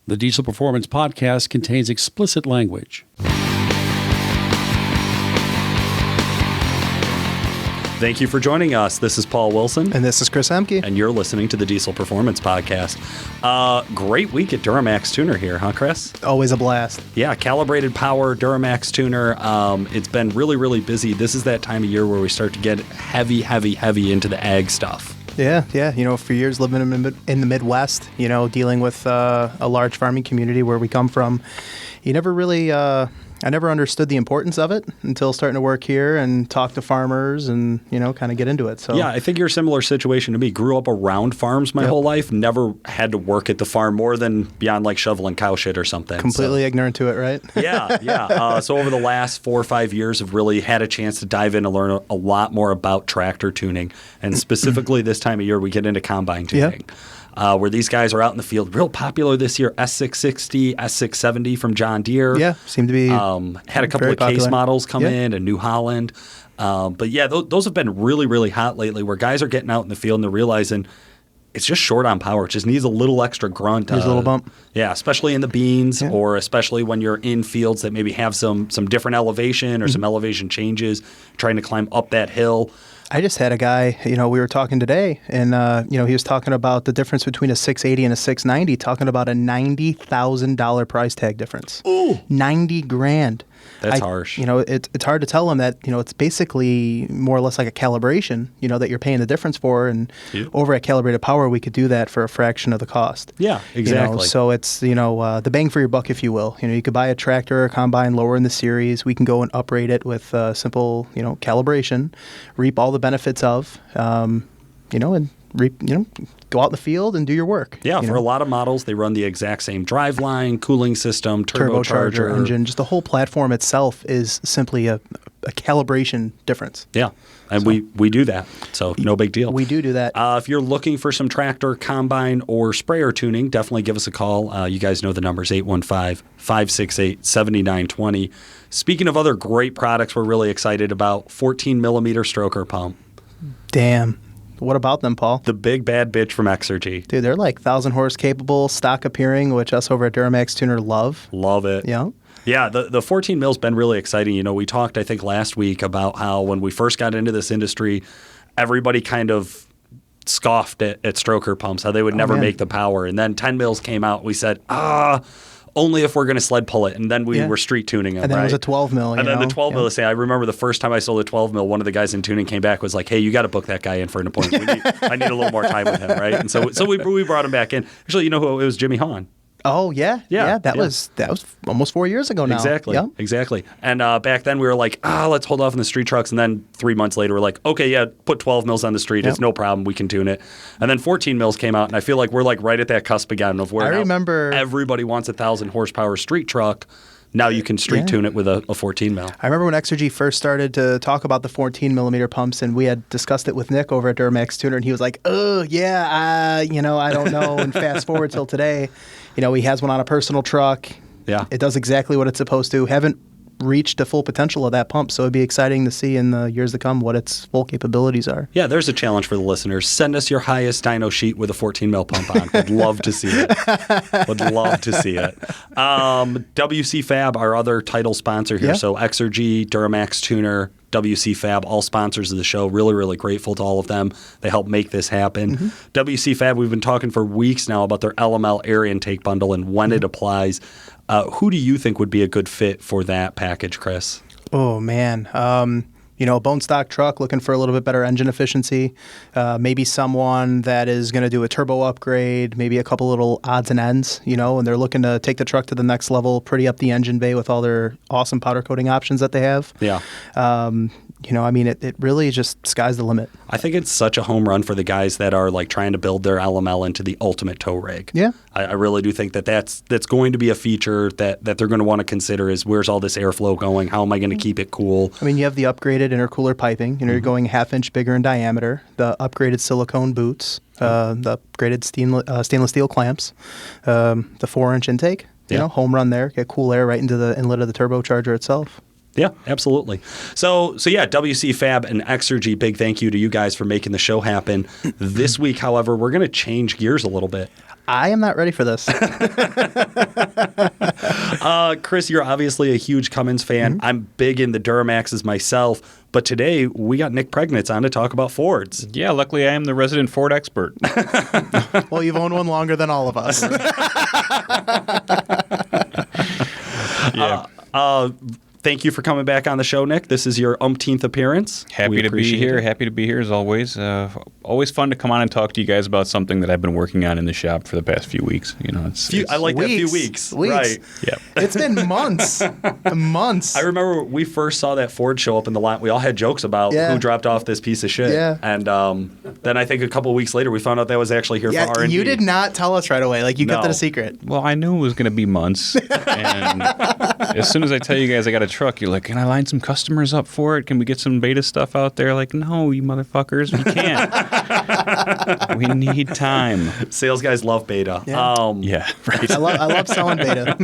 The Diesel Performance Podcast contains explicit language. Thank you for joining us. This is Paul Wilson. And this is Chris Emke. And you're listening to the Diesel Performance Podcast. Great week at Duramax Tuner here, huh, Chris? Always a blast. Yeah, Calibrated Power, Duramax Tuner. It's been really, really busy. This is that time of year where we start to get heavy into the ag stuff. Yeah. For years living in the Midwest, dealing with a large farming community where we come from, you never really... I never understood the importance of it until starting to work here and talk to farmers and, kind of get into it. So yeah, I think you're a similar situation to me. Grew up around farms my whole life. Never had to work at the farm more than beyond like shoveling cow shit or something. Completely ignorant to it, right? Yeah. So over the last 4 or 5 years, I've really had a chance to dive in and learn a lot more about tractor tuning. And specifically this time of year, we get into combine tuning. Yep. Where these guys are out in the field. Real popular this year, S660, S670 from John Deere. Yeah, seem to be had a couple of popular case models come in, and New Holland. But yeah, those have been really, really hot lately where guys are getting out in the field and they're realizing it's just short on power. It just needs a little extra grunt. Needs a little bump. Yeah, especially in the beans or especially when you're in fields that maybe have some different elevation or some elevation changes, trying to climb up that hill. I just had a guy, we were talking today, and, he was talking about the difference between a 680 and a 690, talking about a $90,000 price tag difference. Ooh. $90,000. That's harsh. It's hard to tell him that, it's basically more or less like a calibration, that you're paying the difference for. And over at Calibrated Power, we could do that for a fraction of the cost. Yeah, exactly. So it's, the bang for your buck, if you will. You could buy a tractor or a combine lower in the series. We can go and upgrade it with simple, calibration, reap all the benefits of, and go out in the field and do your work. Yeah, for a lot of models, they run the exact same driveline, cooling system, turbocharger. Engine. Just the whole platform itself is simply a calibration difference. Yeah, and so, we do that, so no big deal. We do that. If you're looking for some tractor, combine, or sprayer tuning, definitely give us a call. You guys know the numbers, 815-568-7920. Speaking of other great products we're really excited about, 14-millimeter stroker pump. Damn. What about them, Paul? The big bad bitch from Exergy. Dude, they're like 1,000 horse capable, stock appearing, which us over at Duramax Tuner love. Love it. Yeah. Yeah, the 14 mil's been really exciting. We talked, I think, last week about how when we first got into this industry, everybody kind of scoffed at stroker pumps, how they would never make the power. And then 10 mils came out. We said, only if we're going to sled pull it. And then we were street tuning them, and then it was a 12 mil. And then the 12 mil, I remember the first time I sold a 12 mil, one of the guys in tuning came back, was like, hey, you got to book that guy in for an appointment. I need a little more time with him, right? And so we brought him back in. Actually, you know who? It was Jimmy Hahn. Oh, yeah. That was almost 4 years ago now. Exactly. And back then we were like, let's hold off on the street trucks. And then 3 months later, we're like, okay, yeah, put 12 mils on the street. It's no problem. We can tune it. And then 14 mils came out. And I feel like we're like right at that cusp again of where everybody wants a 1,000 horsepower street truck. Now you can street tune it with a 14 mil. I remember when Exergy first started to talk about the 14 millimeter pumps, and we had discussed it with Nick over at Duramax Tuner, and he was like, I don't know. And fast forward till today, he has one on a personal truck. Yeah. It does exactly what it's supposed to. Haven't reached the full potential of that pump, so it'd be exciting to see in the years to come what its full capabilities are. Yeah, there's a challenge for the listeners. Send us your highest dyno sheet with a 14 mil pump on. Would love to see it. WC Fab, our other title sponsor here. So Exergy, Duramax Tuner, WC Fab, all sponsors of the show. Really, really grateful to all of them. They help make this happen. WC Fab, we've been talking for weeks now about their LML air intake bundle and when it applies. Who do you think would be a good fit for that package, Chris? Oh, man. A bone stock truck looking for a little bit better engine efficiency. Maybe someone that is going to do a turbo upgrade, maybe a couple little odds and ends, and they're looking to take the truck to the next level, pretty up the engine bay with all their awesome powder coating options that they have. Yeah. It really just sky's the limit. I think it's such a home run for the guys that are like trying to build their LML into the ultimate tow rig. Yeah. I really do think that's going to be a feature that they're going to want to consider is where's all this airflow going? How am I going to keep it cool? You have the upgraded intercooler piping. You're going 1/2 inch bigger in diameter. The upgraded silicone boots. The upgraded stainless steel clamps. The 4-inch intake. Home run there. Get cool air right into the inlet of the turbocharger itself. Yeah, absolutely. So yeah, WC Fab and Exergy, big thank you to you guys for making the show happen. This week, however, we're going to change gears a little bit. I am not ready for this. Chris, you're obviously a huge Cummins fan. I'm big in the Duramaxes myself, but today we got Nick Preignitz on to talk about Fords. Yeah, luckily I am the resident Ford expert. Well, you've owned one longer than all of us. Yeah. Thank you for coming back on the show, Nick. This is your umpteenth appearance. Happy to be here. Happy to be here as always. Always fun to come on and talk to you guys about something that I've been working on in the shop for the past few weeks. You know, I like that few weeks. Right. Yeah. It's been months. Months. I remember we first saw that Ford show up in the lot. We all had jokes about who dropped off this piece of shit. Yeah. And then I think a couple of weeks later we found out that was actually here for R&D. You did not tell us right away. Like you kept it a secret. Well, I knew it was going to be months. And as soon as I tell you guys I got a truck, you're like, can I line some customers up for it? Can we get some beta stuff out there? Like, no, you motherfuckers, we can't. We need time. Sales guys love beta. Yeah, right. I love selling beta.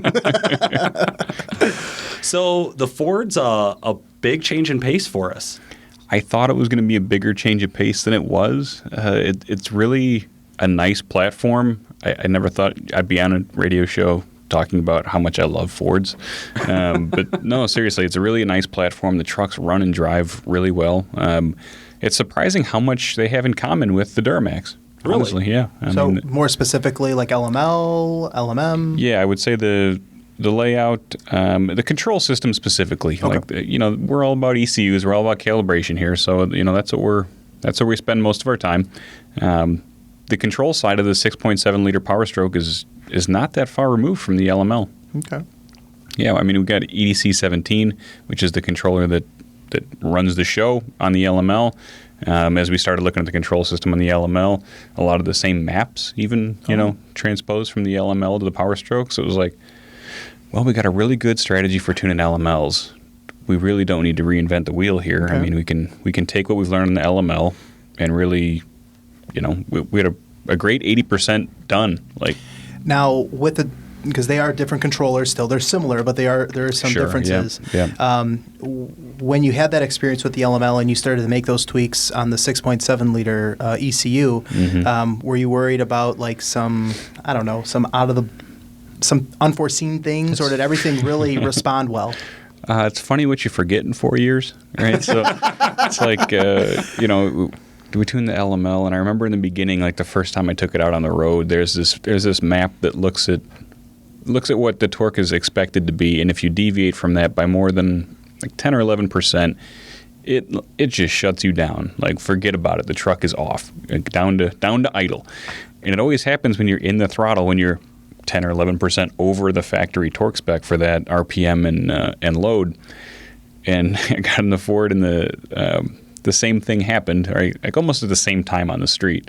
So the Ford's a big change in pace for us. I thought it was going to be a bigger change of pace than it was. It's really a nice platform. I never thought I'd be on a radio show talking about how much I love Fords. But no, seriously, it's a really nice platform. The trucks run and drive really well. It's surprising how much they have in common with the Duramax. Really? Honestly, yeah. I mean, more specifically, like LML, LMM? yeah, I would say the layout, the control system specifically. Okay. Like, we're all about ECUs. We're all about calibration here. So, that's where we spend most of our time. The control side of the 6.7 liter Power Stroke is not that far removed from the LML. Okay. Yeah, I mean, we've got EDC 17, which is the controller that runs the show on the LML. As we started looking at the control system on the LML, a lot of the same maps even, transposed from the LML to the Power Stroke. So it was like, well, we got a really good strategy for tuning LMLs. We really don't need to reinvent the wheel here. Okay. I mean, we can take what we've learned in the LML and really, we had a great 80% done. Like now because they are different controllers still, they're similar, but there are some differences. Yeah. When you had that experience with the LML and you started to make those tweaks on the 6.7 liter ECU, were you worried about like some unforeseen things, or did everything really respond well? It's funny what you forget in 4 years, right? So it's like, we tuned the LML, and I remember in the beginning, like the first time I took it out on the road, there's this map that looks at what the torque is expected to be, and if you deviate from that by more than like 10 or 11%, it just shuts you down. Like, forget about it. The truck is off, like down to idle, and it always happens when you're in the throttle, when you're 10 or 11% over the factory torque spec for that RPM and load. And I got in the Ford, and the same thing happened, right? Like almost at the same time on the street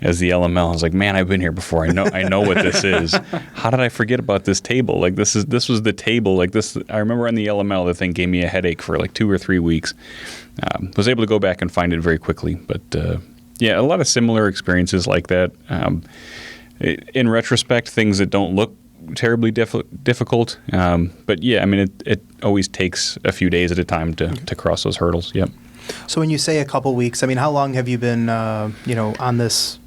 as the LML. I was like, man, I've been here before. I know what this is. How did I forget about this table? Like this was the table. Like this, I remember on the LML, the thing gave me a headache for like 2 or 3 weeks. Was able to go back and find it very quickly. But yeah, a lot of similar experiences like that. In retrospect, things that don't look terribly difficult. But yeah, I mean, it always takes a few days at a time to cross those hurdles. Yep. So when you say a couple weeks, I mean, how long have you been, on this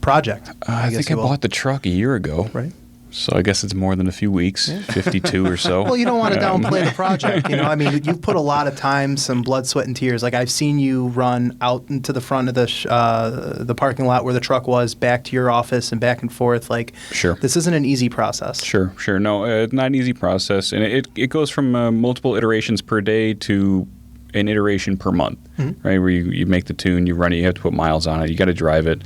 project? I think I bought the truck a year ago. Right. So I guess it's more than a few weeks, 52 or so. Well, you don't want to downplay the project. I mean, you've put a lot of time, some blood, sweat, and tears. Like I've seen you run out into the front of the parking lot where the truck was, back to your office and back and forth. Like, sure, this isn't an easy process. Sure. No, it's not an easy process, and it goes from multiple iterations per day to an iteration per month, right? Where you make the tune, you run it, you have to put miles on it, you got to drive it.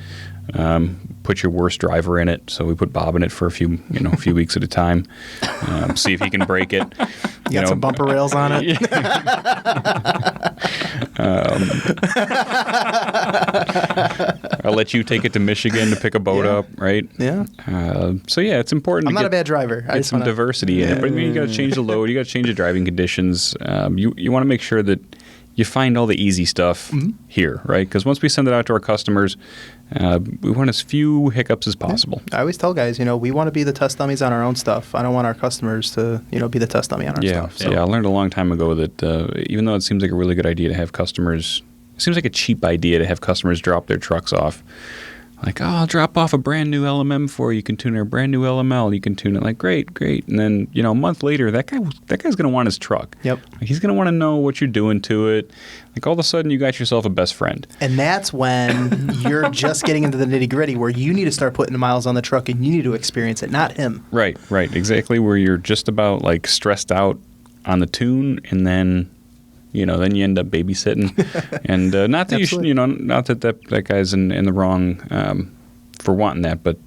Put your worst driver in it. So we put Bob in it for a few weeks at a time. See if he can break it. You got some bumper rails on it. I'll let you take it to Michigan to pick a boat up, right? Yeah. So yeah, it's important. I'm not a bad driver. Get some diversity in it, but you got to change the load. You got to change the driving conditions. You want to make sure that you find all the easy stuff here, right? Because once we send it out to our customers, we want as few hiccups as possible. I always tell guys, we want to be the test dummies on our own stuff. I don't want our customers to, be the test dummy on our stuff. So. Yeah, I learned a long time ago that even though it seems like a really good idea to have customers, it seems like a cheap idea to have customers drop their trucks off. Like, oh, I'll drop off a brand new LMM for you. You can tune a brand new LML. You can tune it. Like, great. And then, a month later, that guy's going to want his truck. Yep. Like, he's going to want to know what you're doing to it. Like, all of a sudden, you got yourself a best friend. And that's when you're just getting into the nitty gritty where you need to start putting the miles on the truck and you need to experience it, not him. Right. Exactly. Where you're just about like stressed out on the tune, and then then you end up babysitting, and not that you should, not that guy's in the wrong for wanting that, but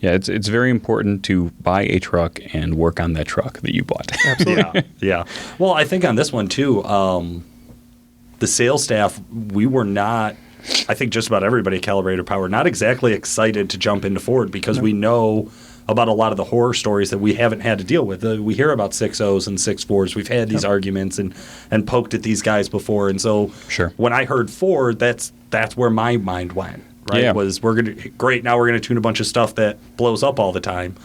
it's very important to buy a truck and work on that truck that you bought. Absolutely. Yeah. Well, I think on this one too, the sales staff, we were not. I think just about everybody at Calibrated Power not exactly excited to jump into Ford because we know about a lot of the horror stories that we haven't had to deal with. We hear about 6.0s and 6.4s. We've had these arguments and poked at these guys before. And so when I heard Ford, that's where my mind went, right? Yeah. Was now we're going to tune a bunch of stuff that blows up all the time.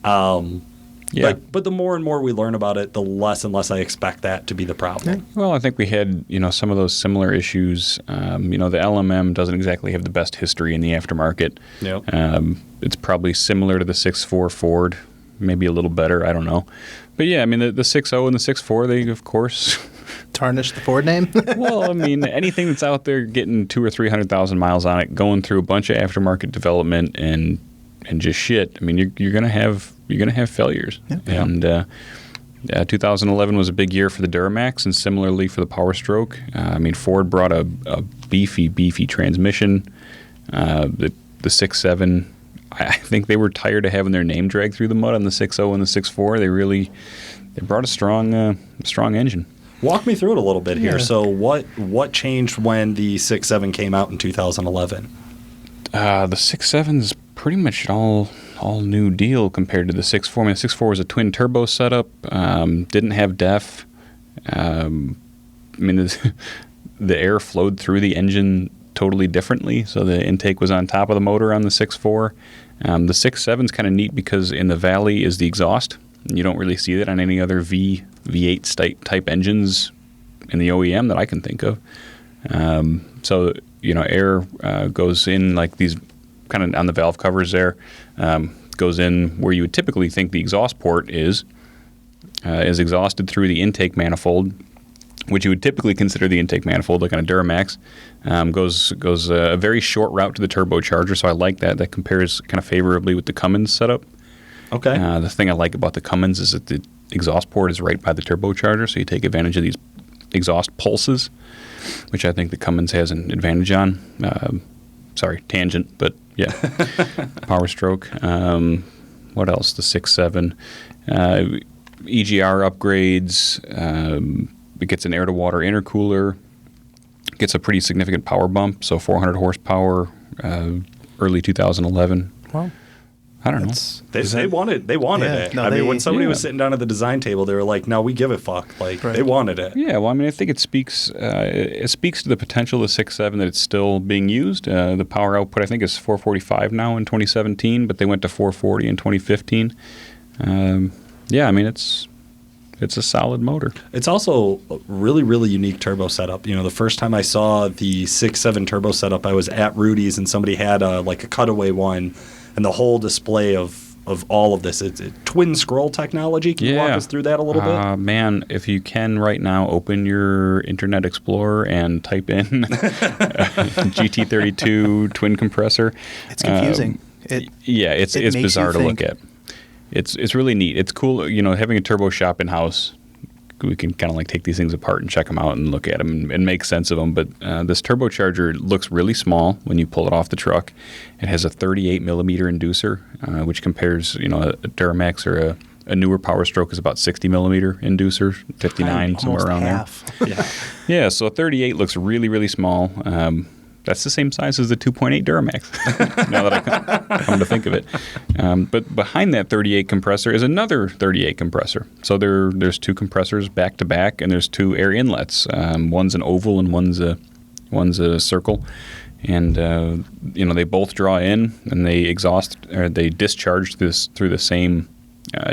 But the more and more we learn about it, the less and less I expect that to be the problem. Well, I think we had, some of those similar issues. The LMM doesn't exactly have the best history in the aftermarket. Yep. It's probably similar to the 6.4 Ford, maybe a little better. I don't know. But yeah, I mean, the 6.0 and the 6.4, they, of course... Tarnish the Ford name? Well, I mean, anything that's out there getting 200,000 or 300,000 miles on it, going through a bunch of aftermarket development and just shit. I mean, you're gonna have failures. Yeah. And 2011 was a big year for the Duramax, and similarly for the Powerstroke. I mean, Ford brought a beefy transmission. The 6.7, I think they were tired of having their name dragged through the mud on the 6.0 and the 6.4. They brought a strong engine. Walk me through it a little bit here. So what changed when the 6.7 came out in 2011? The 6.7 is pretty much all new deal compared to the 6.4. I mean, the 6.4 was a twin turbo setup, didn't have DEF. I mean, the air flowed through the engine totally differently, so the intake was on top of the motor on the 6.4. The 6.7 is kind of neat because in the valley is the exhaust. You don't really see that on any other V8 type engines in the OEM that I can think of. So, air goes in like these kind of on the valve covers there, goes in where you would typically think the exhaust port is exhausted through the intake manifold, which you would typically consider the intake manifold, like on a Duramax. Goes a very short route to the turbocharger, so I like that. That compares kind of favorably with the Cummins setup. Okay. The thing I like about the Cummins is that the exhaust port is right by the turbocharger, so you take advantage of these exhaust pulses, which I think the Cummins has an advantage on. Sorry, tangent, but yeah. Powerstroke. What else? The 6.7. EGR upgrades. It gets an air-to-water intercooler. Gets a pretty significant power bump, so 400 horsepower, early 2011. Wow. I don't know. They wanted it. No, I mean, when somebody was sitting down at the design table, they were like, "No, we give a fuck." Like they wanted it. Yeah. Well, I mean, I think it speaks to the potential of the 6.7 that it's still being used. The power output, I think, is 445 now in 2017, but they went to 440 in 2015. Yeah. I mean, it's a solid motor. It's also a really, really unique turbo setup. The first time I saw the 6.7 turbo setup, I was at Rudy's and somebody had a cutaway one. And the whole display of all of this, it's twin scroll technology. Can you walk us through that a little bit? Man, if you can right now, open your Internet Explorer and type in GT32 twin compressor. It's confusing. It's bizarre to look at. It's really neat. It's cool, having a turbo shop in-house. We can kind of take these things apart and check them out and look at them and make sense of them. But this turbocharger looks really small when you pull it off the truck. It has a 38 millimeter inducer, which compares, a Duramax or a newer Powerstroke is about 60 millimeter inducer, 59, somewhere around half. there. Yeah. So a 38 looks really, really small. That's the same size as the 2.8 Duramax, now that I come to think of it. But behind that 38 compressor is another 38 compressor. So there's two compressors back to back, and there's two air inlets. One's an oval and one's a circle. And they both draw in, and they discharge through the same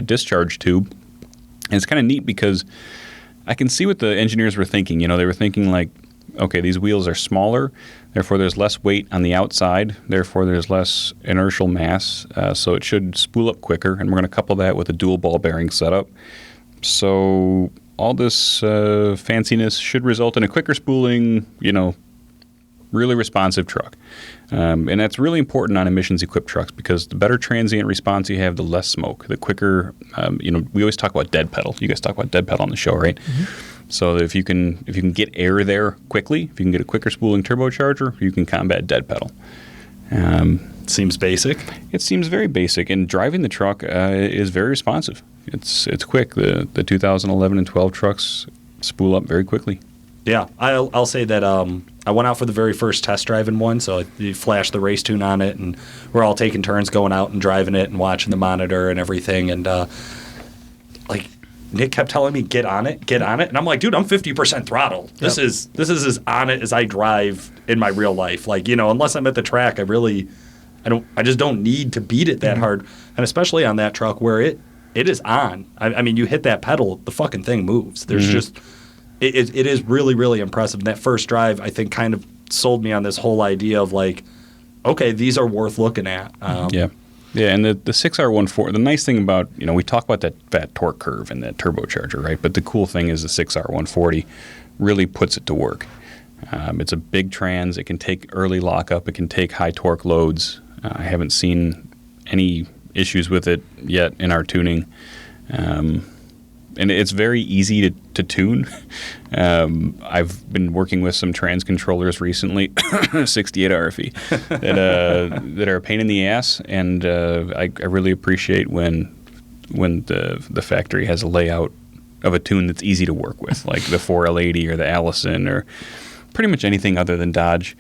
discharge tube. And it's kind of neat because I can see what the engineers were thinking. They were thinking like, okay, these wheels are smaller, therefore there's less weight on the outside, therefore there's less inertial mass, so it should spool up quicker, and we're going to couple that with a dual ball bearing setup. So all this fanciness should result in a quicker spooling, really responsive truck. And that's really important on emissions-equipped trucks because the better transient response you have, the less smoke. The quicker, we always talk about dead pedal. You guys talk about dead pedal on the show, right? Mm-hmm. So if you can get air there quickly, if you can get a quicker spooling turbocharger, you can combat dead pedal. Seems basic. It seems very basic, and driving the truck is very responsive. It's quick. The 2011 and 12 trucks spool up very quickly. Yeah, I'll say that I went out for the very first test drive in one, so you flash the race tune on it, and we're all taking turns going out and driving it and watching the monitor and everything, and Nick kept telling me, get on it, and I'm like, dude, I'm 50% throttle. This is as on it as I drive in my real life. Like, unless I'm at the track, I just don't need to beat it that hard, and especially on that truck where it is on. I mean, you hit that pedal, the fucking thing moves. There's just it is really, really impressive. And that first drive, I think, kind of sold me on this whole idea of like, okay, these are worth looking at. Yeah, and the 6R140, the nice thing about, we talk about that torque curve and that turbocharger, right? But the cool thing is the 6R140 really puts it to work. It's a big trans. It can take early lockup. It can take high torque loads. I haven't seen any issues with it yet in our tuning. And it's very easy to tune. I've been working with some trans controllers recently, 68 RFE, that are a pain in the ass, and I really appreciate when the factory has a layout of a tune that's easy to work with, like the 4L80 or the Allison or pretty much anything other than Dodge.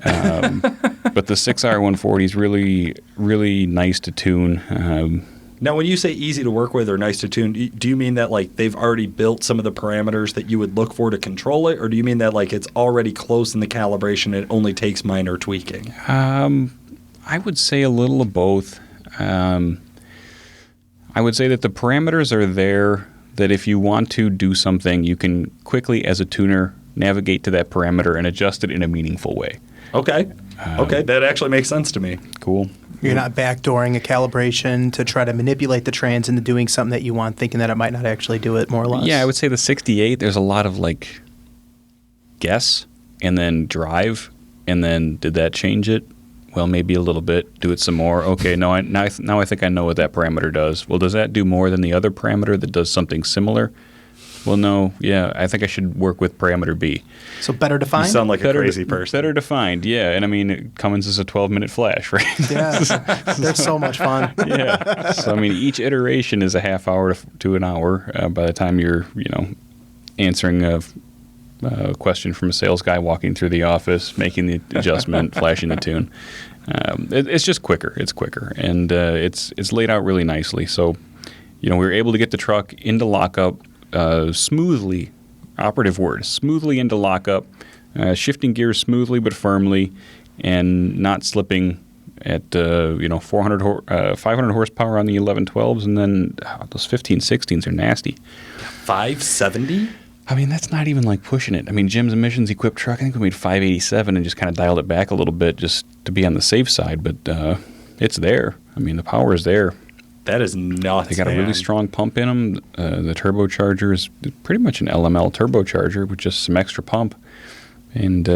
But the 6R140 is really, really nice to tune. Now, when you say easy to work with or nice to tune, do you mean that like they've already built some of the parameters that you would look for to control it, or do you mean that like it's already close in the calibration, it only takes minor tweaking? I would say a little of both. I would say that the parameters are there, that if you want to do something, you can quickly, as a tuner, navigate to that parameter and adjust it in a meaningful way. Okay. Okay, that actually makes sense to me. Cool. You're not backdooring a calibration to try to manipulate the trans into doing something that you want, thinking that it might not actually do it, more or less. Yeah, I would say the 68, there's a lot of like guess and then drive, and then did that change it? Well, maybe a little bit. Do it some more. Okay, now I think I know what that parameter does. Well, does that do more than the other parameter that does something similar? Well, no. Yeah, I think I should work with parameter B. So better defined? You sound like a crazy person. Better defined, yeah. And I mean, Cummins is a 12-minute flash, right? Yeah, they're so much fun. Yeah. So, I mean, each iteration is a half hour to an hour by the time you're, answering a question from a sales guy walking through the office, making the adjustment, flashing the tune. It's just quicker. It's quicker. And it's laid out really nicely. So, we were able to get the truck into lockup smoothly, operative word, smoothly into lockup, shifting gears smoothly but firmly, and not slipping at 500 horsepower on the 1112s, and then those 1516s are nasty. 570? I mean, that's not even like pushing it. I mean, Jim's emissions equipped truck, I think we made 587 and just kind of dialed it back a little bit just to be on the safe side, but it's there. I mean, the power is there. That is nuts. They got a really strong pump in them. The turbocharger is pretty much an LML turbocharger with just some extra pump and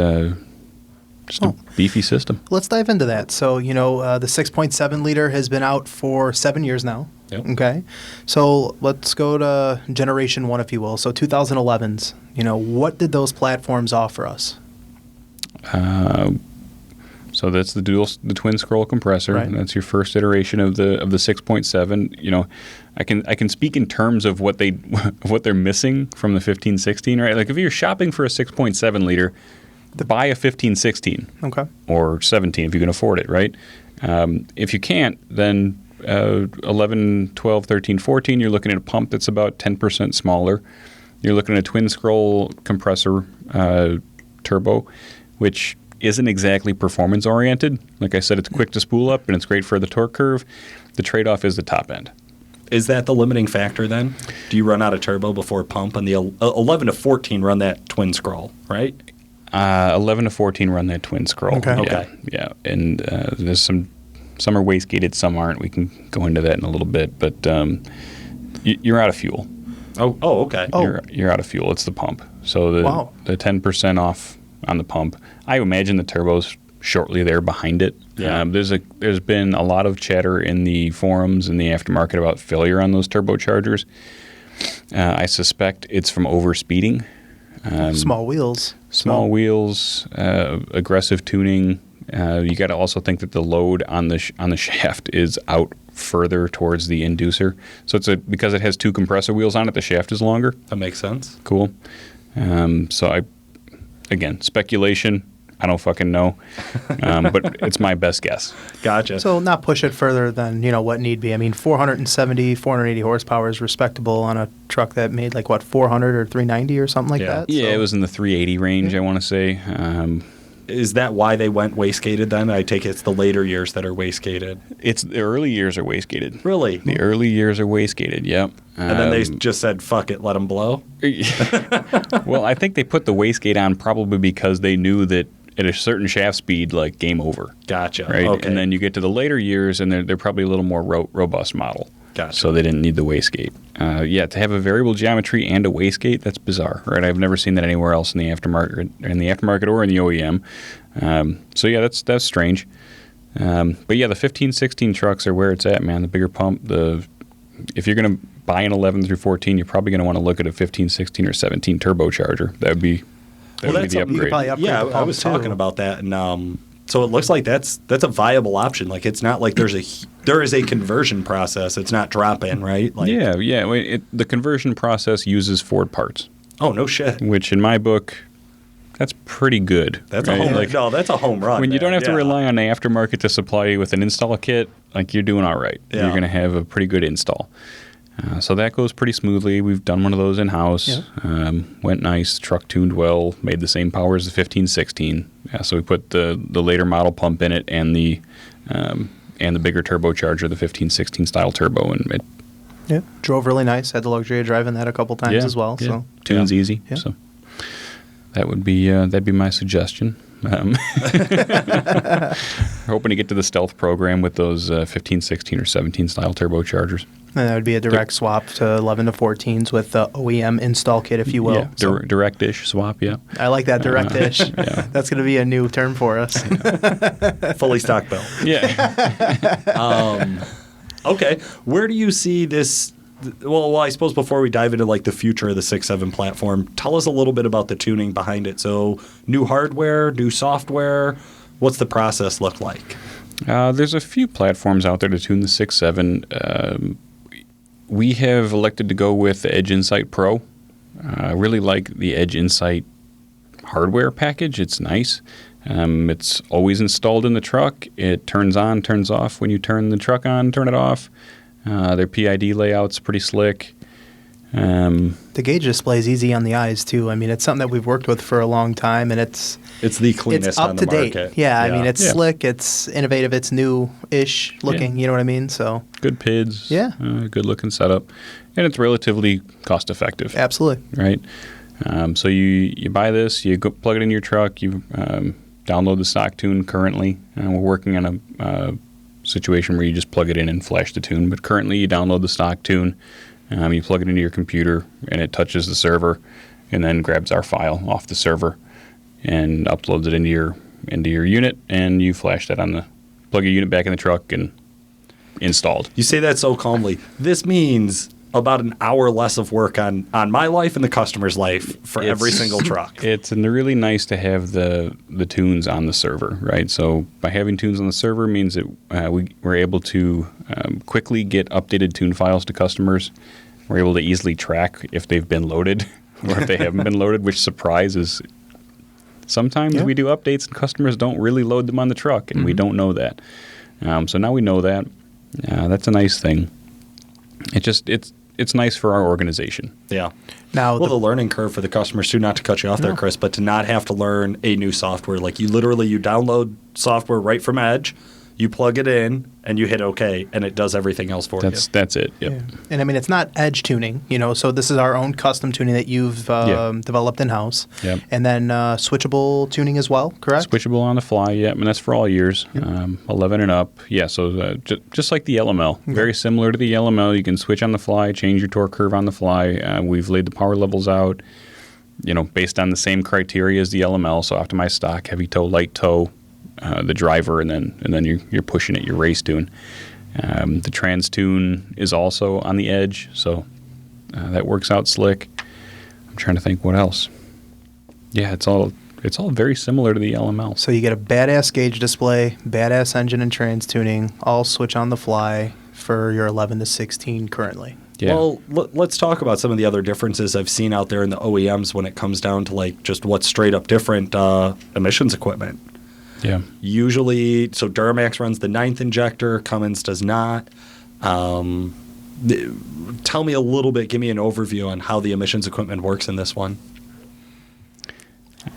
just a beefy system. Let's dive into that. So, the 6.7 liter has been out for 7 years now. Yep. Okay. So let's go to generation one, if you will. So 2011s. What did those platforms offer us? So that's the twin scroll compressor. Right. That's your first iteration of the 6.7. I can speak in terms of what they're missing from the 1516, right? Like if you're shopping for a 6.7 liter, buy a 1516 Okay. or 17 if you can afford it, right? If you can't, then 11, 12, 13, 14, you're looking at a pump that's about 10% smaller. You're looking at a twin scroll compressor turbo, which isn't exactly performance oriented. Like I said, it's quick to spool up and it's great for the torque curve. The trade-off is the top end. Is that the limiting factor then? Do you run out of turbo before pump? And the 11 to 14 run that twin scroll, right? 11 to 14 run that twin scroll. Okay. Yeah, Okay. yeah. And there's some are waste-gated, some aren't. We can go into that in a little bit. But you're out of fuel. Oh, okay. You're out of fuel. It's the pump. So Wow. the 10% off on the pump. I imagine the turbo's shortly there behind it. Yeah. There's been a lot of chatter in the forums and the aftermarket about failure on those turbochargers. I suspect it's from overspeeding. Small wheels. Small wheels, aggressive tuning. You got to also think that the load on the shaft is out further towards the inducer. So because it has two compressor wheels on it, the shaft is longer. That makes sense. Cool. So again, speculation. I don't fucking know, but it's my best guess. Gotcha. So not push it further than, what need be. I mean, 470, 480 horsepower is respectable on a truck that made 400 or 390 or something like Yeah. that. Yeah, So- it was in the 380 range, I want to say. Is that why they went wastegated then? I take it it's the later years that are wastegated. It's the early years are wastegated. Really? The early years are wastegated, yep. And then they just said, fuck it, let them blow? Well, I think they put the wastegate on probably because they knew that at a certain shaft speed, game over. Gotcha. Right? Okay. And then you get to the later years, and they're probably a little more robust model. Gotcha. So they didn't need the wastegate. To have a variable geometry and a wastegate, that's bizarre, right? I've never seen that anywhere else in the aftermarket or in the OEM. That's strange. But yeah, the 15, 16 trucks are where it's at, man. The bigger pump. If you're going to buy an 11 through 14, you're probably going to want to look at a 15, 16, or 17 turbocharger. That would be the you could upgrade. probably upgrade Yeah, the I pump, was too. talking about that, and so it looks like that's a viable option. It's not like there is a conversion process. It's not drop in, right? Yeah. The conversion process uses Ford parts, Oh no shit. which in my book, that's pretty good. That's right? a home. No, that's a home run. When you don't man. have to Yeah. rely on the aftermarket to supply you with an install kit, you're doing all right. Yeah. You're going to have a pretty good install. So that goes pretty smoothly. We've done one of those in-house. Went nice, truck tuned well, made the same power as the 1516. So we put the later model pump in it and the bigger turbocharger, the 1516 style turbo, and it Yeah. Drove really nice. Had the luxury of driving that a couple times as well. So tunes easy. Yeah. So that would be that'd be my suggestion. Hoping to get to the stealth program with those 15, 16, or 17 style turbochargers. and that would be a direct swap to 11 to 14s with the OEM install kit, if you will. Yeah, So direct-ish swap, yeah. I like that direct-ish. That's going to be a new term for us. fully stock built. Yeah. Okay, where do you see this? Well, I suppose before we dive into the future of the 6.7 platform, tell us a little bit about the tuning behind it. So, new hardware, new software. What's the process look like? There's a few platforms out there to tune the 6.7. We have elected to go with the Edge Insight Pro. I really like the Edge Insight hardware package. It's nice. It's always installed in the truck. It turns on, turns off when you turn the truck on, turn it off. Their PID layout's pretty slick. The gauge display is easy on the eyes, too. I mean, it's something that we've worked with for a long time, and it's the cleanest it's up on to the date. market. Yeah, I mean, it's Yeah. slick, it's innovative, it's new-ish looking. You know what I mean? So Good PIDs. Yeah. Good looking setup. And it's relatively cost effective. absolutely. Right? So you buy this, you go plug it in your truck, you download the stock tune currently. We're working on a situation where you just plug it in and flash the tune. But currently you download the stock tune, you plug it into your computer, and it touches the server and then grabs our file off the server and uploads it into your unit, and you flash that plug your unit back in the truck and installed. You say that so calmly. This means about an hour less of work on my life and the customer's life for every single truck. It's really nice to have the tunes on the server, right? So by having tunes on the server means that we're able to quickly get updated tune files to customers. We're able to easily track if they've been loaded or if they haven't been loaded, which surprise is Sometimes we do updates and customers don't really load them on the truck, and we don't know that. So now we know that. That's a nice thing. It's nice for our organization. Yeah. Now, the learning curve for the customers too, not to cut you off there, Chris, but to not have to learn a new software. Like you download software right from Edge, you plug it in, and you hit OK, and it does everything else for you. That's it. Yep. yeah. And I mean, it's not Edge tuning, so this is our own custom tuning that you've developed in-house. Yep. And then switchable tuning as well, correct? Switchable on the fly, yeah, and that's for all years, 11 and up. Yeah, so just like the LML, very similar to the LML. You can switch on the fly, change your torque curve on the fly. We've laid the power levels out, based on the same criteria as the LML, so optimized stock, heavy toe, light toe, the driver, and then you're pushing it, your race tune. The trans tune is also on the Edge, so that works out slick. I'm trying to think what else. Yeah, it's all very similar to the LML. So you get a badass gauge display, badass engine and trans tuning, all switch on the fly for your 11 to 16 currently. Yeah. Well, let's talk about some of the other differences I've seen out there in the OEMs when it comes down to like just what's straight up different emissions equipment. Yeah. Usually, so Duramax runs the 9th injector, Cummins does not. Tell me a little bit, give me an overview on how the emissions equipment works in this one.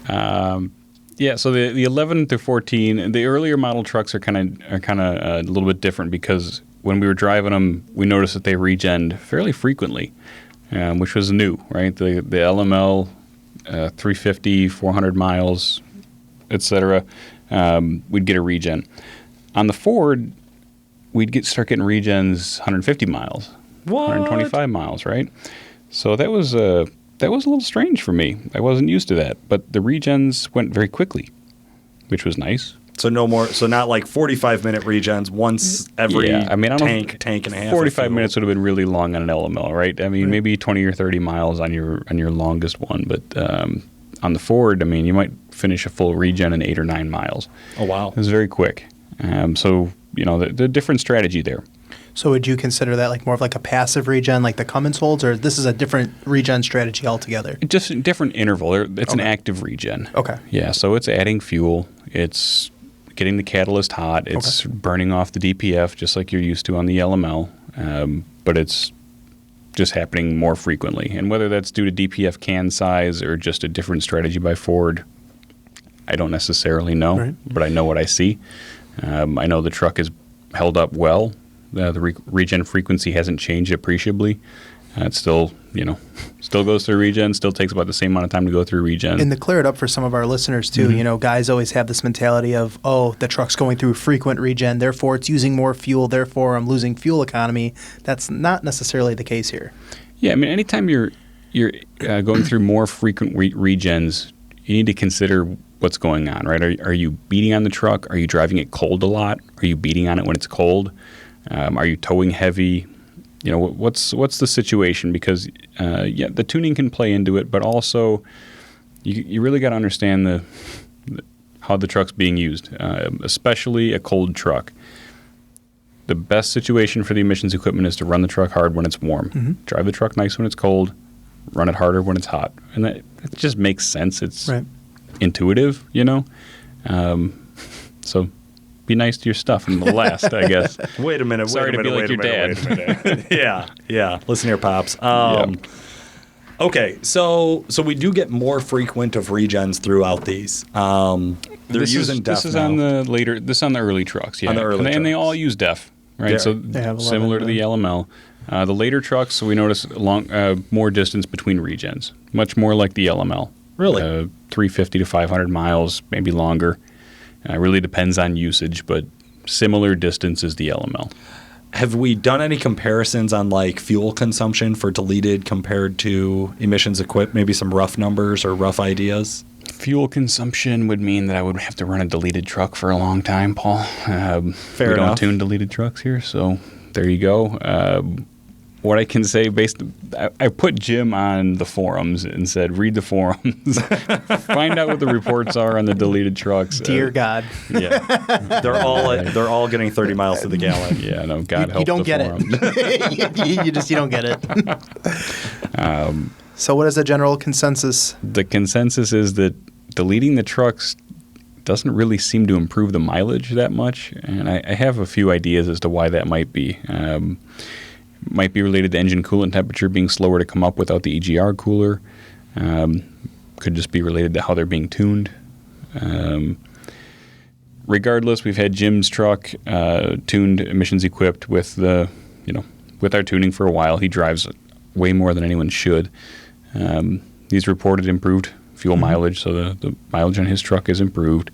Yeah, so the 11 to 14, the earlier model trucks are kind of a little bit different because when we were driving them, we noticed that they regen fairly frequently, which was new, right? The LML, 350, 400 miles, etc. We'd get a regen. On the Ford, we'd start getting regens 150 miles, 125 miles, right? So that was a little strange for me. I wasn't used to that, but the regens went very quickly, which was nice. So no more. So not like 45-minute regens once every tank and a half. 45 minutes would have been really long on an LML, right? I mean, maybe 20 or 30 miles on your longest one, but on the Ford, I mean, you might finish a full regen in 8 or 9 miles. Oh wow! It was very quick. So the different strategy there. So would you consider that like more of like a passive regen like the Cummins holds, or this is a different regen strategy altogether? Just a different interval. It's an active regen. Okay. Yeah, so it's adding fuel. It's getting the catalyst hot. It's burning off the DPF just like you're used to on the LML, but it's just happening more frequently. And whether that's due to DPF can size or just a different strategy by Ford, I don't necessarily know, but I know what I see. I know the truck is held up well. The regen frequency hasn't changed appreciably. It still goes through regen, still takes about the same amount of time to go through regen. And to clear it up for some of our listeners too, guys always have this mentality of, oh, the truck's going through frequent regen, therefore it's using more fuel, therefore I'm losing fuel economy. That's not necessarily the case here. Yeah, I mean, anytime you're going through more frequent regens, you need to consider what's going on, right? Are you beating on the truck? Are you driving it cold a lot? Are you beating on it when it's cold? Are you towing heavy? What's the situation? Because the tuning can play into it, but also you really got to understand how the truck's being used, especially a cold truck. The best situation for the emissions equipment is to run the truck hard when it's warm. Drive the truck nice when it's cold, run it harder when it's hot, and it just makes sense. It's intuitive, So be nice to your stuff and it'll last, I guess. Wait a minute. Sorry to be like your dad. Yeah. Listen here, Pops. Okay, so we do get more frequent of regens throughout these. They're using DEF This is now. on the early trucks, yeah. On the early and they all use DEF, right? Yeah. So They have 11, similar to the LML. The later trucks, we notice more distance between regens, much more like the LML. Really? 350 to 500 miles, maybe longer. It really depends on usage, but similar distance as the LML. Have we done any comparisons on like fuel consumption for deleted compared to emissions equipped? Maybe some rough numbers or rough ideas? Fuel consumption would mean that I would have to run a deleted truck for a long time, Paul. Fair we don't enough. tune deleted trucks here, so there you go. What I can say I put Jim on the forums and said, read the forums, find out what the reports are on the deleted trucks. Dear God. Yeah. They're all getting 30 miles to the gallon. Yeah, no, God help You don't the get forums. it. you don't get it. So what is the general consensus? The consensus is that deleting the trucks doesn't really seem to improve the mileage that much, and I have a few ideas as to why that might be. Might be related to engine coolant temperature being slower to come up without the EGR cooler. Could just be related to how they're being tuned. Regardless, we've had Jim's truck tuned, emissions equipped with with our tuning for a while. He drives way more than anyone should. He's reported improved fuel mileage, so the mileage on his truck is improved.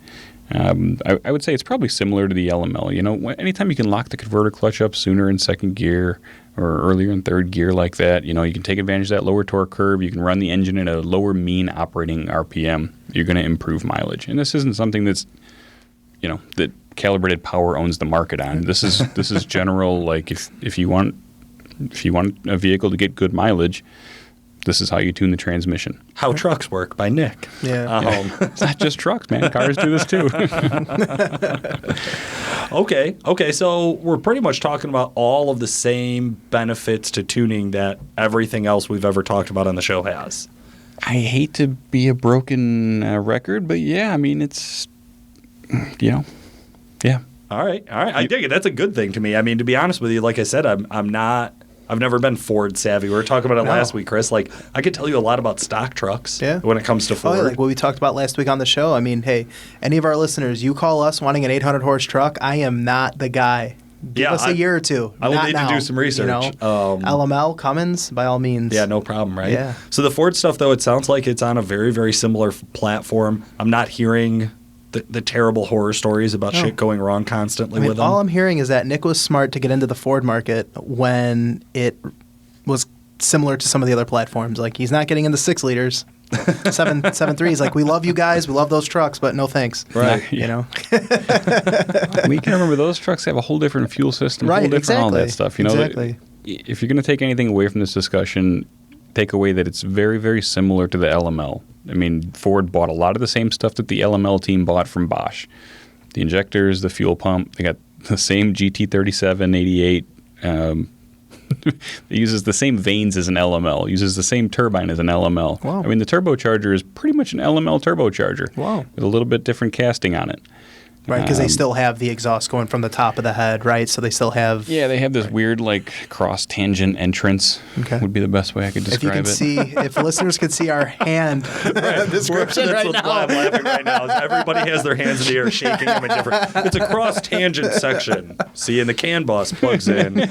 I would say it's probably similar to the LML. Anytime you can lock the converter clutch up sooner in second gear or earlier in third gear like that, you can take advantage of that lower torque curve. You can run the engine at a lower mean operating RPM. You're going to improve mileage. And this isn't something that's, that Calibrated Power owns the market on. This is general. Like if you want a vehicle to get good mileage, this is how you tune the transmission. How Trucks Work by Nick. Yeah. It's not just trucks, man. Cars do this too. Okay. So we're pretty much talking about all of the same benefits to tuning that everything else we've ever talked about on the show has. I hate to be a broken record, but yeah, I mean, it's, yeah. All right. I dig it. That's a good thing to me. I mean, to be honest with you, like I said, I've never been Ford savvy. We were talking about it last week, Chris. Like, I could tell you a lot about stock trucks when it comes to Ford. Oh, like what we talked about last week on the show. I mean, hey, any of our listeners, you call us wanting an 800-horse truck, I am not the guy. Give us a year or two. I will need to do some research. LML, Cummins, by all means. Yeah, no problem, right? Yeah. So the Ford stuff, though, it sounds like it's on a very, very similar platform. I'm not hearing the terrible horror stories about shit going wrong constantly with them. All I'm hearing is that Nick was smart to get into the Ford market when it was similar to some of the other platforms. Like, he's not getting into 6 liters. 7.3s. Like, we love you guys, we love those trucks, but no thanks. Right. You know. We can remember those trucks have a whole different fuel system, right, whole different all that stuff. Exactly. If you're going to take anything away from this discussion, take away that it's very, very similar to the LML. I mean, Ford bought a lot of the same stuff that the LML team bought from Bosch. The injectors, the fuel pump, they got the same GT37, 88. It uses the same vanes as an LML, uses the same turbine as an LML. Wow. I mean, the turbocharger is pretty much an LML turbocharger. Wow. With a little bit different casting on it. Right, because they still have the exhaust going from the top of the head, right? So they still have... Yeah, they have this weird, like, cross-tangent entrance, would be the best way I could describe If listeners could see our hand description That's right what's now. why I'm laughing right now. Is everybody has their hands in the air shaking them in different... It's a cross-tangent section. See, and the CAN bus plugs in.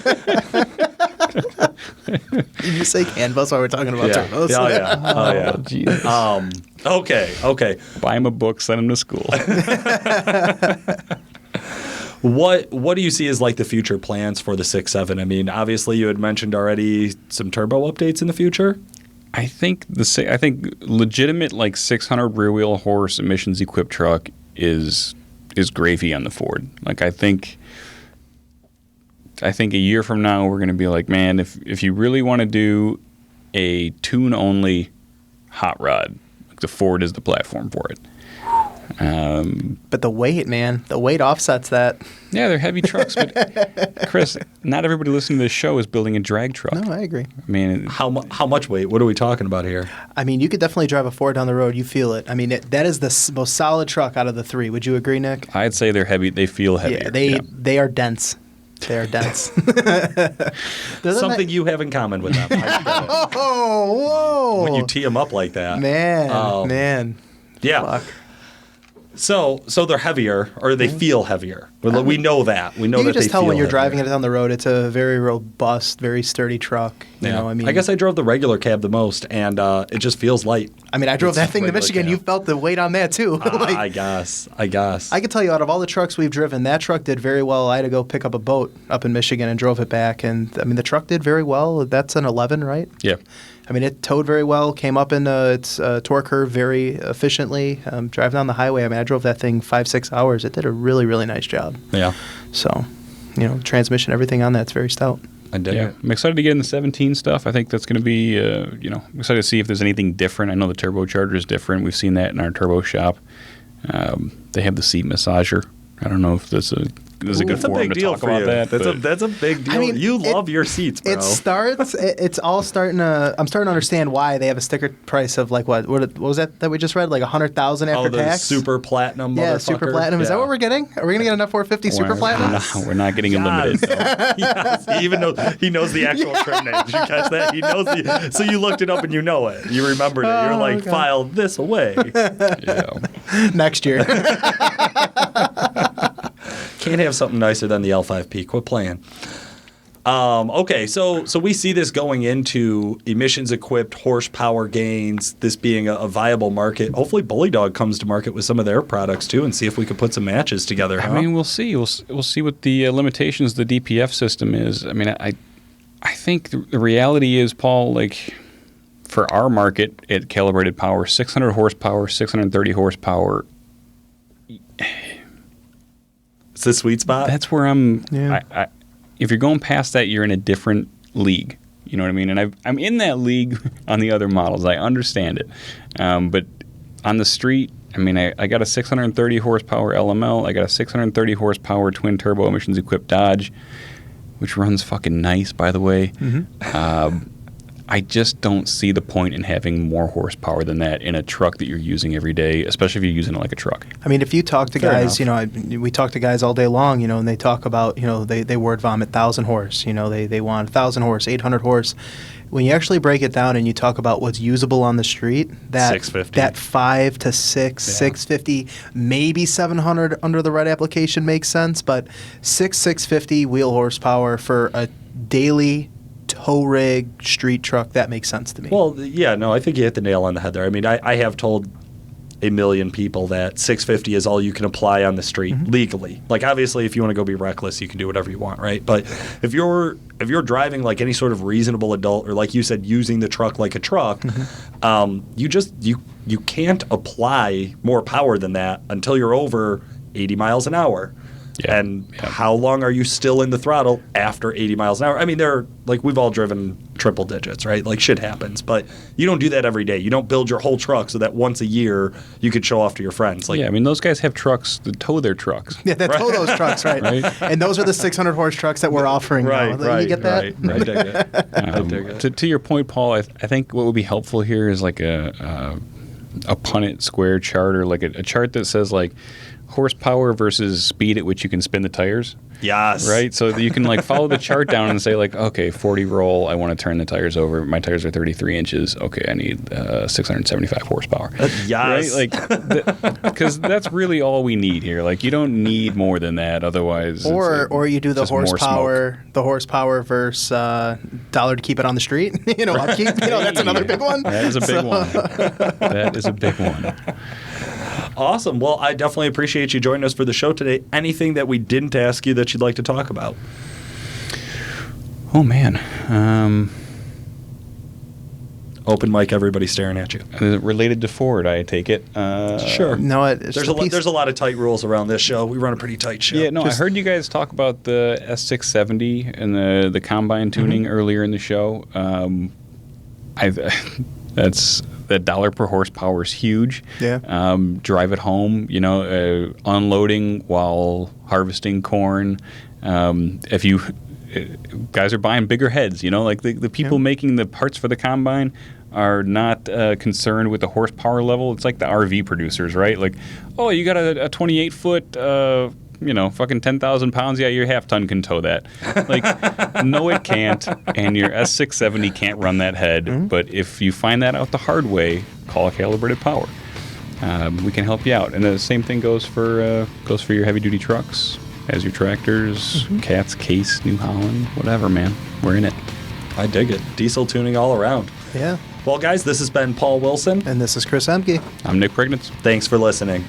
Did you say CAN bus while we're talking about turbos? Oh, yeah. Oh, yeah. Jesus. Okay. Buy him a book, send him to school. What do you see as like the future plans for the 6.7? I mean, obviously you had mentioned already some turbo updates in the future. I think legitimate like 600 rear wheel horse emissions equipped truck is gravy on the Ford. Like I think a year from now we're going to be like, man, if you really want to do a tune only hot rod, like the Ford is the platform for it. But the weight, man, the weight offsets that. Yeah, they're heavy trucks, but Chris, not everybody listening to this show is building a drag truck. No, I agree. I mean, how much weight? What are we talking about here? I mean, you could definitely drive a Ford down the road. You feel it. I mean, that is the most solid truck out of the 3. Would you agree, Nick? I'd say they're heavy. They feel heavier. Yeah, they are dense. They are dense. Something you have in common with them. Whoa! When you tee them up like that. Man. Yeah. Fuck. So they're heavier, or they feel heavier. We know that. We know you that can just they tell feel when you're heavier. driving it down the road. It's a very robust, very sturdy truck. You know, I mean, I guess I drove the regular cab the most, and it just feels light. I mean, I drove that thing to regular Michigan. cab. You felt the weight on that too. I guess. I can tell you, out of all the trucks we've driven, that truck did very well. I had to go pick up a boat up in Michigan and drove it back, and I mean, the truck did very well. That's an 11, right? Yeah. I mean, it towed very well, came up in its torque curve very efficiently. Driving down the highway, I mean, I drove that thing 5-6 hours. It did a really, really nice job. Yeah. So, transmission, everything on that's very stout. I dig it. I'm excited to get in the 17 stuff. I think that's going to be, I'm excited to see if there's anything different. I know the turbocharger is different. We've seen that in our turbo shop. They have the seat massager. I don't know if that's this is a good That's a forum big to deal talk for about you. that. That's a big deal. I mean, you love your seats, bro. It starts. It's all starting to. I'm starting to understand why they have a sticker price of like what was that we just read, like 100,000 after the tax. super platinum. Yeah, super platinum. Is that what we're getting? Are we gonna get an F450 super platinum? No, we're not getting a limited. Yes. Even though he knows the actual trim name. Did you catch that? He knows so you looked it up and you know it. You remembered it. You're like, okay. file this away. Yeah. Next year. Can't have something nicer than the L5P. Quit playing. Okay, so we see this going into emissions-equipped horsepower gains, this being a viable market. Hopefully Bully Dog comes to market with some of their products, too, and see if we could put some matches together. I mean, we'll see. We'll see what the limitations of the DPF system is. I mean, I think the reality is, Paul, like, for our market at Calibrated Power, 600 horsepower, 630 horsepower, it's the sweet spot. that's where I'm. Yeah. If you're going past that, you're in a different league. You know what I mean? And I'm in that league on the other models. I understand it. But on the street, I mean, I got a 630 horsepower LML. I got a 630 horsepower twin turbo emissions equipped Dodge, which runs fucking nice, by the way. I just don't see the point in having more horsepower than that in a truck that you're using every day, especially if you're using it like a truck. I mean, if you talk to Fair guys, enough. we talk to guys all day long, and they talk about, they word vomit 1,000 horse, they want 1,000 horse, 800 horse. When you actually break it down and you talk about what's usable on the street, that 650. that 5 to 6, 650, maybe 700 under the right application makes sense, but 650 wheel horsepower for a daily tow rig street truck, that makes sense to me. Well, yeah, no, I think you hit the nail on the head there. I mean, I have told a million people that 650 is all you can apply on the street legally. Like, obviously, if you want to go be reckless, you can do whatever you want, right? But if you're driving like any sort of reasonable adult, or like you said, using the truck like a truck, you can't apply more power than that until you're over 80 miles an hour. Yeah. And how long are you still in the throttle after 80 miles an hour? I mean, we've all driven triple digits, right? Like, shit happens. But you don't do that every day. You don't build your whole truck so that once a year you could show off to your friends. Like, Yeah, I mean, those guys have trucks that tow their trucks. Yeah, they tow those trucks, right? And those are the 600 horse trucks that we're offering now. You get that? Right. I dig it. I dig it. To your point, Paul, I think what would be helpful here is like a Punnett square chart, or like a chart that says like horsepower versus speed at which you can spin the tires. Yes. Right? So that you can like follow the chart down and say like, okay, 40 roll, I want to turn the tires over. My tires are 33 inches. Okay, I need 675 horsepower. Yes. Right? Like, because that's really all we need here. Like, you don't need more than that. Otherwise, Or you do the just more horsepower versus dollar to keep it on the street. Upkeep. That's another big one. That is a big one. That is a big one. Awesome. Well, I definitely appreciate you joining us for the show today. Anything that we didn't ask you that you'd like to talk about? Oh, man. Open mic, everybody staring at you. Related to Ford, I take it. Sure. No, it's There's a lot of tight rules around this show. We run a pretty tight show. Yeah, no, I heard you guys talk about the S670 and the combine tuning earlier in the show. That dollar per horsepower is huge. Yeah. Drive it home, unloading while harvesting corn. If you guys are buying bigger heads, like the people making the parts for the combine are not concerned with the horsepower level. It's like the RV producers, right? Like, oh, you got a 28-foot, fucking 10,000 pounds. Yeah, your half-ton can tow that. Like, no, it can't. And your S670 can't run that head. But if you find that out the hard way, call Calibrated Power. We can help you out. And the same thing goes for your heavy-duty trucks, as your tractors, Cats, Case, New Holland, whatever, man. We're in it. I dig it. Diesel tuning all around. Yeah. Well, guys, this has been Paul Wilson. And this is Chris Emke. I'm Nick Preignitz. Thanks for listening.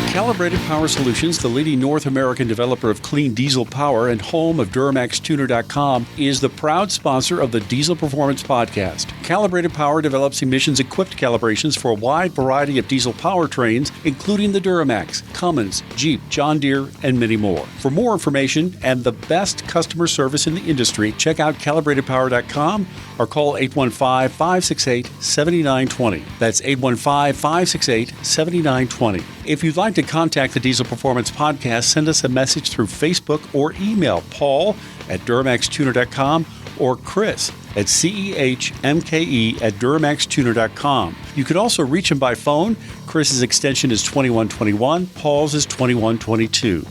Calibrated Power Solutions, the leading North American developer of clean diesel power and home of DuramaxTuner.com, is the proud sponsor of the Diesel Performance Podcast. Calibrated Power develops emissions-equipped calibrations for a wide variety of diesel powertrains, including the Duramax, Cummins, Jeep, John Deere, and many more. For more information and the best customer service in the industry, check out calibratedpower.com or call 815-568-7920. That's 815-568-7920. If you'd like to contact the Diesel Performance Podcast, send us a message through Facebook or email paul@duramaxtuner.com or Chris at CEHMKE@duramaxtuner.com. You could also reach him by phone. Chris's extension is 2121, Paul's is 2122.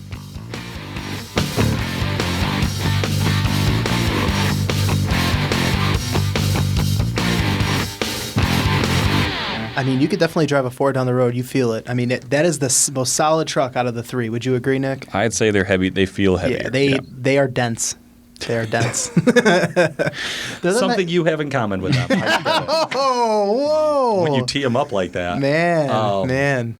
I mean, you could definitely drive a Ford down the road. You feel it. I mean, that is the most solid truck out of the three. Would you agree, Nick? I'd say they're heavy. They feel heavier. Yeah, they are dense. They are dense. Something you have in common with them. Oh, whoa! When you tee them up like that. Man.